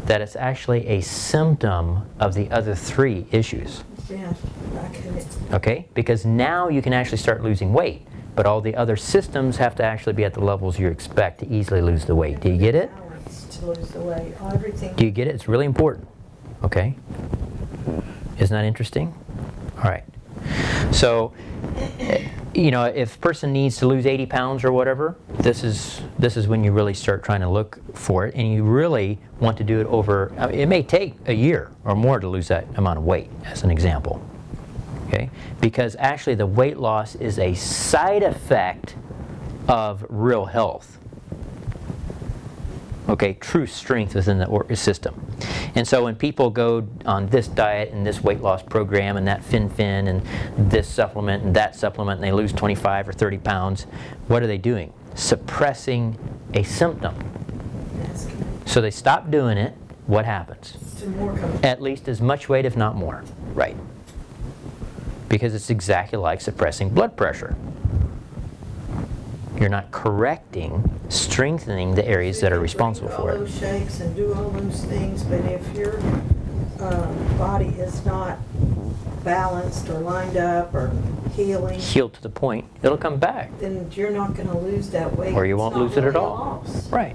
That it's actually a symptom of the other 3 issues. Yeah, I get it. Okay? Because now you can actually start losing weight, but all the other systems have to actually be at the levels you expect to easily lose the weight. Do you get it? Balance to lose the weight. Everything. Do you get it? It's really important. Okay? Isn't that interesting? All right. So, if a person needs to lose 80 pounds or whatever, this is when you really start trying to look for it, and you really want to do it over, it may take a year or more to lose that amount of weight, as an example. Okay? Because actually the weight loss is a side effect of real health. Okay, true strength within the system. And so when people go on this diet and this weight loss program and that fin and this supplement and that supplement and they lose 25 or 30 pounds, what are they doing? Suppressing a symptom. So they stop doing it, what happens? At least as much weight, if not more. Right. Because it's exactly like suppressing blood pressure. You're not correcting, strengthening the areas that are responsible for it. Do all those shakes and do all those things, but if your body is not balanced or lined up or healing, healed to the point, it'll come back. Then you're not going to lose that weight. Or you won't lose it at all. Right.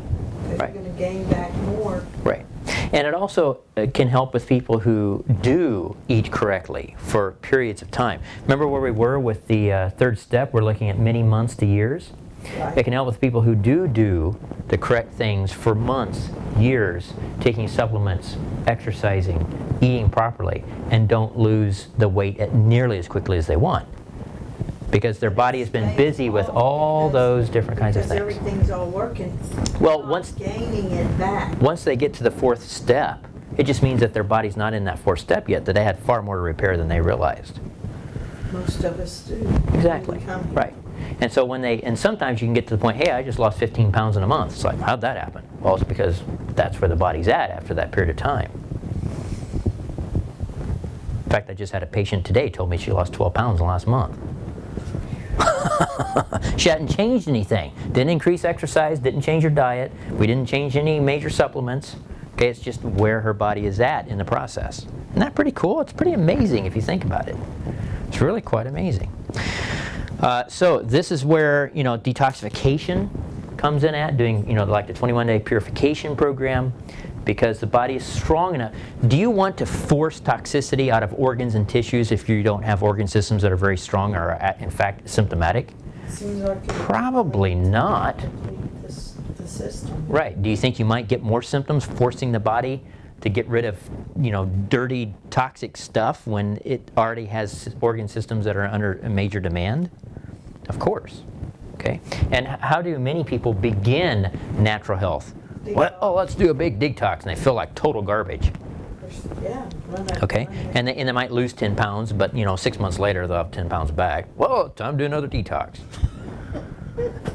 Right. You're going to gain back more. Right. And it also can help with people who do eat correctly for periods of time. Remember where we were with the 3rd step? We're looking at many months to years. Right. It can help with people who do the correct things for months, years, taking supplements, exercising, eating properly, and don't lose the weight nearly as quickly as they want. Because their body has been busy with all those different kinds of things. Because everything's all working. Well, once gaining it back. Once they get to the 4th step, it just means that their body's not in that 4th step yet, that they had far more to repair than they realized. Most of us do. Exactly. Right. And so and sometimes you can get to the point, hey, I just lost 15 pounds in a month. It's like, how'd that happen? Well, it's because that's where the body's at after that period of time. In fact, I just had a patient today told me she lost 12 pounds in the last month. She hadn't changed anything. Didn't increase exercise, didn't change her diet. We didn't change any major supplements. Okay, it's just where her body is at in the process. Isn't that pretty cool? It's pretty amazing if you think about it. It's really quite amazing. So this is where, detoxification comes in at, doing, like the 21-day purification program, because the body is strong enough. Do you want to force toxicity out of organs and tissues if you don't have organ systems that are very strong or are, in fact, symptomatic? Seems like Probably not. the system. Right. Do you think you might get more symptoms forcing the body to get rid of, dirty, toxic stuff when it already has organ systems that are under major demand? Of course. Okay. And how do many people begin natural health? Well, let's do a big detox, and they feel like total garbage. Yeah. Okay, and they might lose 10 pounds, but 6 months later they'll have 10 pounds back. Well, time to do another detox.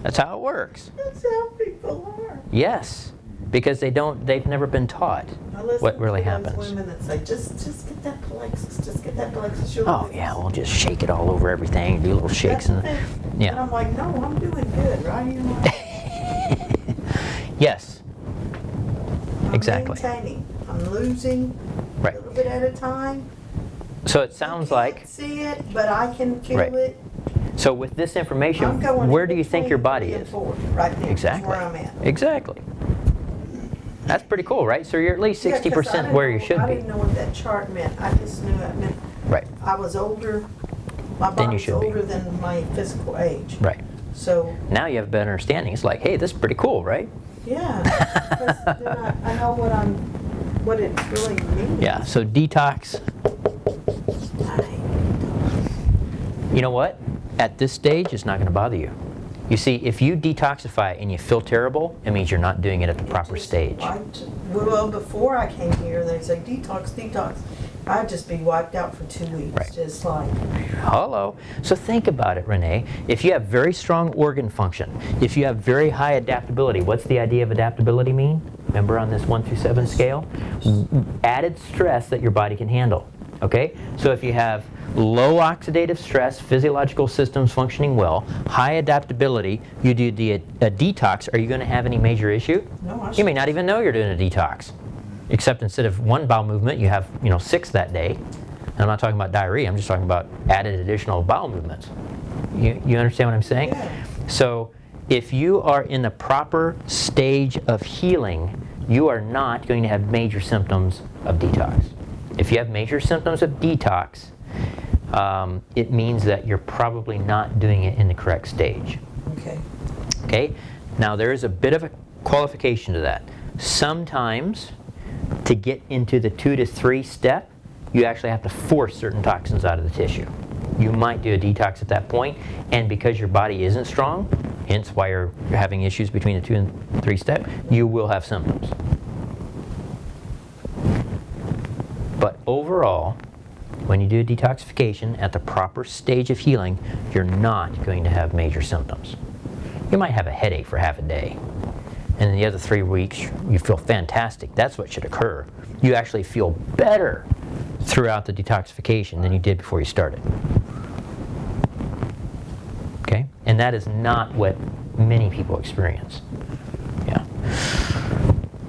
That's how it works. That's how people are. Yes, because they've never been taught what really happens. Those women that say, just get that plexus, just get that plexus. Oh yeah, we'll just shake it all over everything, do little shakes, and And I'm like, no, I'm doing good, right? You're like, yes, I'm exactly. maintaining. I'm losing Right. a little bit at a time. So it sounds I like. can't see it, but I can feel Right. it. So with this I'm information, going where in do you think your between body 3 and is? 4, right there. Exactly. Where I'm at. Exactly. That's pretty cool, right? So you're at least Yeah, 'cause I 60% didn't where you know- should I be. didn't know what that chart meant. I just knew it meant Right. I was older. My Then you body's should be. older than my physical age. Right. So, Now you have a better understanding. It's like, hey, this is pretty cool, right? yeah. Because then I know what it really means. Yeah. So detox. You know what? At this stage, it's not going to bother you. You see, if you detoxify and you feel terrible, it means you're not doing it at the proper stage. Well, before I came here, they say detox, detox. I'd just be wiped out for 2 weeks, Right. just like. Hello. So think about it, Renee. If you have very strong organ function, if you have very high adaptability, what's the idea of adaptability mean? Remember on this 1 through 7 scale? Added stress that your body can handle. Okay? So if you have low oxidative stress, physiological systems functioning well, high adaptability, you do a detox, are you going to have any major issue? No, You may not even know you're doing a detox. Except instead of 1 bowel movement, you have 6 that day. And I'm not talking about diarrhea, I'm just talking about added additional bowel movements. You understand what I'm saying? Yeah. So if you are in the proper stage of healing, you are not going to have major symptoms of detox. If you have major symptoms of detox, it means that you're probably not doing it in the correct stage. Okay. Okay? Now there is a bit of a qualification to that. Sometimes to get into the 2 to 3 step, you actually have to force certain toxins out of the tissue. You might do a detox at that point, and because your body isn't strong, hence why you're having issues between the 2 and 3 step, you will have symptoms. But overall, when you do a detoxification at the proper stage of healing, you're not going to have major symptoms. You might have a headache for half a day, and the other 3 weeks you feel fantastic. That's what should occur. You actually feel better throughout the detoxification than you did before you started. Okay? And that is not what many people experience. Yeah.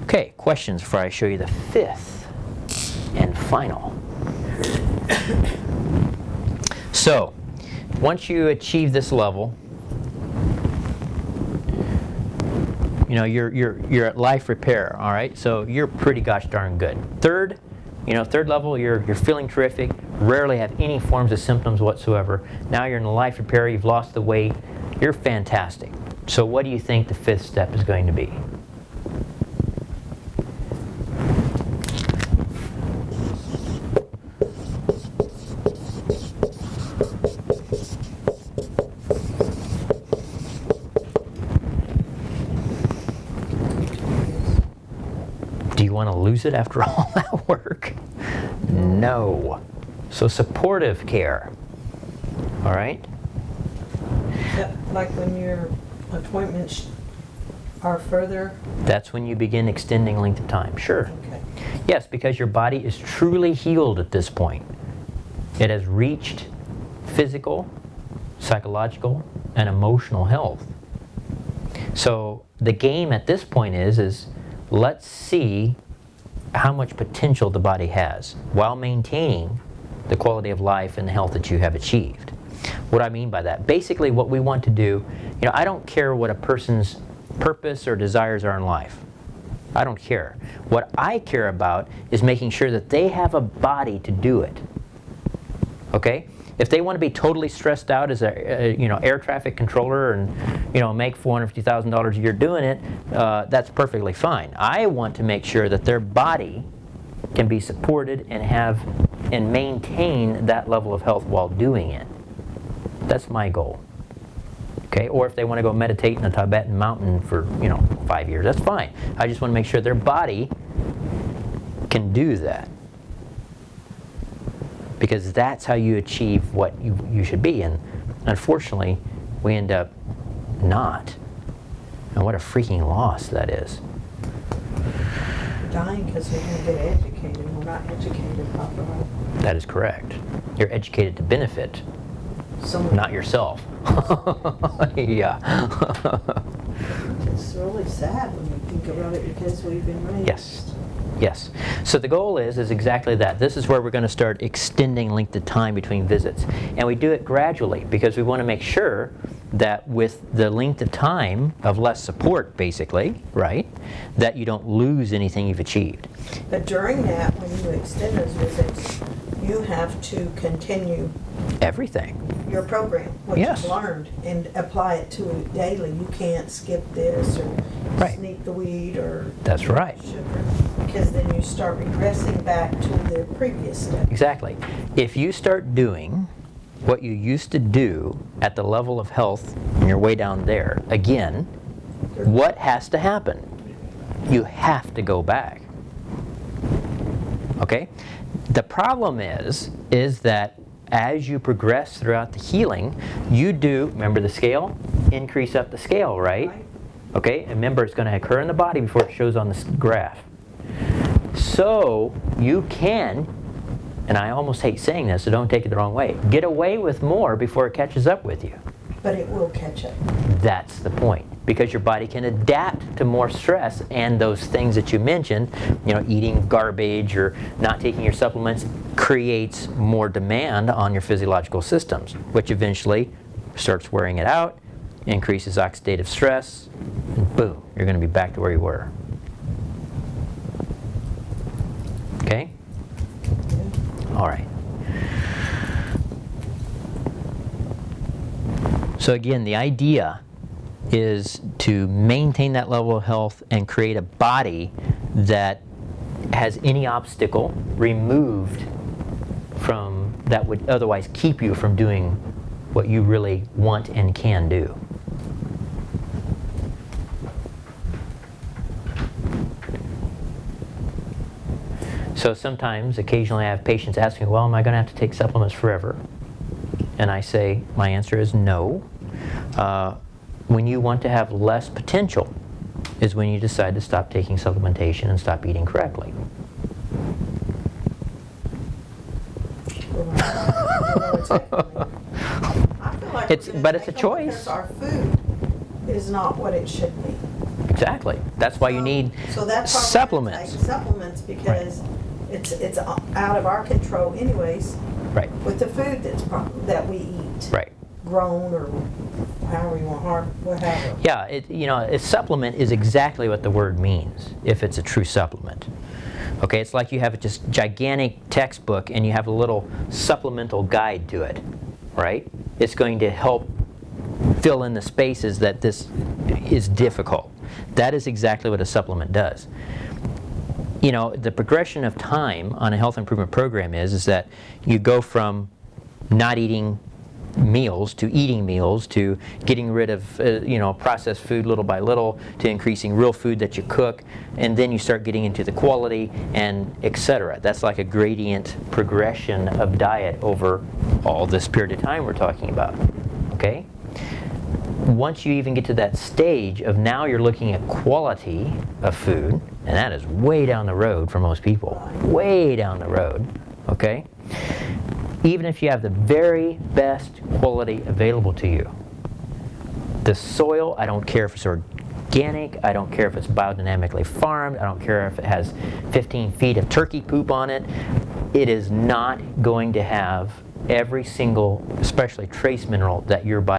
Okay, questions before I show you the 5th and final. So, once you achieve this level, you're at life repair, all right? So you're pretty gosh darn good. Third level, you're feeling terrific, rarely have any forms of symptoms whatsoever. Now you're in life repair, you've lost the weight, you're fantastic. So what do you think the 5th step is going to be? Do you want to lose it after all that work? No. So supportive care. All right? Like when your appointments are further? That's when you begin extending length of time. Sure. Okay. Yes, because your body is truly healed at this point. It has reached physical, psychological, and emotional health. So the game at this point is let's see how much potential the body has while maintaining the quality of life and the health that you have achieved. What I mean by that, basically what we want to do, I don't care what a person's purpose or desires are in life. I don't care. What I care about is making sure that they have a body to do it. Okay? If they want to be totally stressed out as a air traffic controller and make $450,000 a year doing it, that's perfectly fine. I want to make sure that their body can be supported and maintain that level of health while doing it. That's my goal. Okay, or if they want to go meditate in a Tibetan mountain for 5 years, that's fine. I just want to make sure their body can do that, because that's how you achieve what you should be. And unfortunately, we end up not. And what a freaking loss that is. Dying because we didn't get educated. We're not educated properly. That is correct. You're educated to benefit, Someone, not yourself. Yeah. It's really sad when you think about it because we've been raised. Yes. Yes. So the goal is exactly that. This is where we're going to start extending length of time between visits. And we do it gradually because we want to make sure that with the length of time of less support, basically, right, that you don't lose anything you've achieved. But during that, when you extend those visits, you have to continue Everything. your program, what Yes. you've learned, and apply it to it daily. You can't skip this or Right. sneak the weed or That's right. sugar, because then you start regressing back to the previous step. Exactly. If you start doing what you used to do at the level of health and you're way down there, again, what has to happen? You have to go back. Okay? The problem is that as you progress throughout the healing, you do, remember the scale? Increase up the scale, right? Okay? And remember, it's going to occur in the body before it shows on this graph. So you can, and I almost hate saying this, so don't take it the wrong way, get away with more before it catches up with you. But it will catch up. That's the point, because your body can adapt to more stress and those things that you mentioned, eating garbage or not taking your supplements creates more demand on your physiological systems, which eventually starts wearing it out, increases oxidative stress, and boom, you're going to be back to where you were. Okay? All right. So again, the idea is to maintain that level of health and create a body that has any obstacle removed from that would otherwise keep you from doing what you really want and can do. So sometimes, occasionally I have patients ask me, well, am I going to have to take supplements forever? And I say, my answer is no. When you want to have less potential is when you decide to stop taking supplementation and stop eating correctly. But it's a choice. Our food is not what it should be. Exactly. That's why you need So that's why we're supplements. gonna take supplements, because it's out of our control anyways. Right. With the food that we eat. Right. Grown or however you want, whatever. Yeah, a supplement is exactly what the word means, if it's a true supplement. Okay, it's like you have this gigantic textbook and you have a little supplemental guide to it, right? It's going to help fill in the spaces that this is difficult. That is exactly what a supplement does. The progression of time on a health improvement program is that you go from not eating meals to eating meals to getting rid of processed food little by little to increasing real food that you cook, and then you start getting into the quality and etc. That's like a gradient progression of diet over all this period of time we're talking about. Okay? Once you even get to that stage of now you're looking at quality of food, and that is way down the road for most people, way down the road, okay? Even if you have the very best quality available to you, the soil, I don't care if it's organic, I don't care if it's biodynamically farmed, I don't care if it has 15 feet of turkey poop on it, it is not going to have every single, especially trace mineral that your body